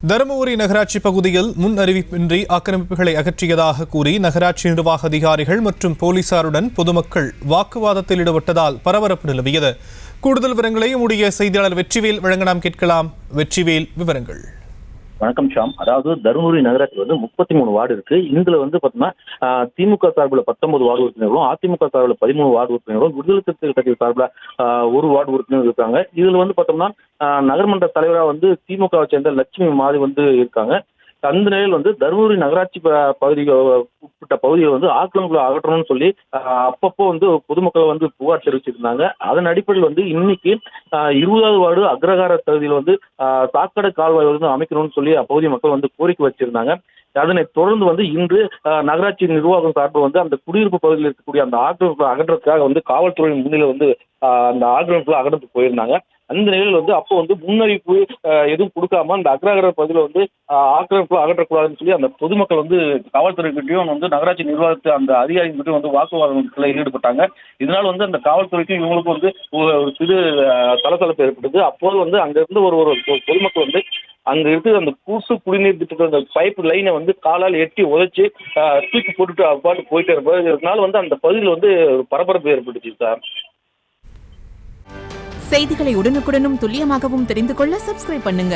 தருமபுரி நகராட்சி பகுதியில் முன் அறிவிப்பின்றி ஆக்கிரமிப்புகளை அகற்றியதாக கூறி நகராட்சி நிர்வாக அதிகாரிகள் மற்றும் போலீசாருடன் பொதுமக்கள் வாக்குவாதத்தில் ஈடுபட்டதால் பரபரப்பு நிலவியது. கூடுதல் விவரங்களை நம்முடைய செய்தியாளர் வெற்றிவேல் வழங்க நாம் கேட்கலாம். வெற்றிவேல், விவரங்கள். வணக்கம் ஷாம். அதாவது தருமபுரி நகராட்சி 33 வார்டு இருக்கு. இதுல பாத்தீங்கன்னா திமுக சார்பில் 19 வார்டு உறுப்பினர்களும், அதிமுக சார்பில் 13 வார்டு உறுப்பினர்களும், விடுதலை சிறுத்தைகள் கட்சி சார்பில் 1 வார்டு உறுப்பினர் இருக்காங்க. இதுல பார்த்தோம்னா நகர்மன்ற தலைவராக திமுகவை சேர்ந்த லட்சுமி மாறி இருக்காங்க. அந்த நிலையில் தருமபுரி நகராட்சி உட்பட்ட பகுதியை ஆக்கிரமிப்புகளை அகற்றணும்னு சொல்லி அப்பப்போ பொதுமக்கள் புகார் தெரிவிச்சிருந்தாங்க. அதன் அடிப்படையில் இன்னைக்கு 20வது வார்டு அக்ரஹார பகுதியில் சாக்கடை கால்வாய் அமைக்கணும்னு சொல்லி அப்பகுதி மக்கள் கோரிக்கை வச்சிருந்தாங்க. அதனை தொடர்ந்து இன்று நகராட்சி நிர்வாகம் சார்பில் அந்த குடியிருப்பு பகுதியில் இருக்கக்கூடிய அந்த ஆக்கிரமிப்புகளை அகற்றத்துக்காக காவல்துறையின் முன்னிலை அந்த ஆக்கிரமிப்புகளை அகற்றத்துக்கு போயிருந்தாங்க. அந்த நிலையில் அப்போ முன்னறிவிப்பு எதுவும் கொடுக்காம அந்த அக்ரஹார பகுதியில் ஆக்கிரமிப்புகளை அகற்றக்கூடாதுன்னு சொல்லி அந்த பொதுமக்கள் காவல்துறைகிட்டையும் நகராட்சி நிர்வாகத்தை அந்த அதிகாரிகிட்டையும் வாக்குவாதத்தில் ஈடுபட்டாங்க. இதனால அந்த காவல்துறைக்கும் இவங்களுக்கும் ஒரு சிறு சலசலப்பு ஏற்பட்டது. அப்போது அங்க இருந்து ஒரு பொதுமக்கள் அங்க இருக்கிற அந்த கூட்டு குடிநீர் திட்டத்தோட அந்த பைப் லைனை காலால் எட்டி உதைச்சு தூக்கி போட்டுட்டு அப்பாட்டு போயிட்டே இருப்பாரு. இதனால அந்த பகுதியில் பரபரப்பு ஏற்பட்டுச்சு சார். செய்திகளை உடனுக்குடனும் துல்லியமாகவும் தெரிந்து கொள்ள சப்ஸ்கிரைப் பண்ணுங்க.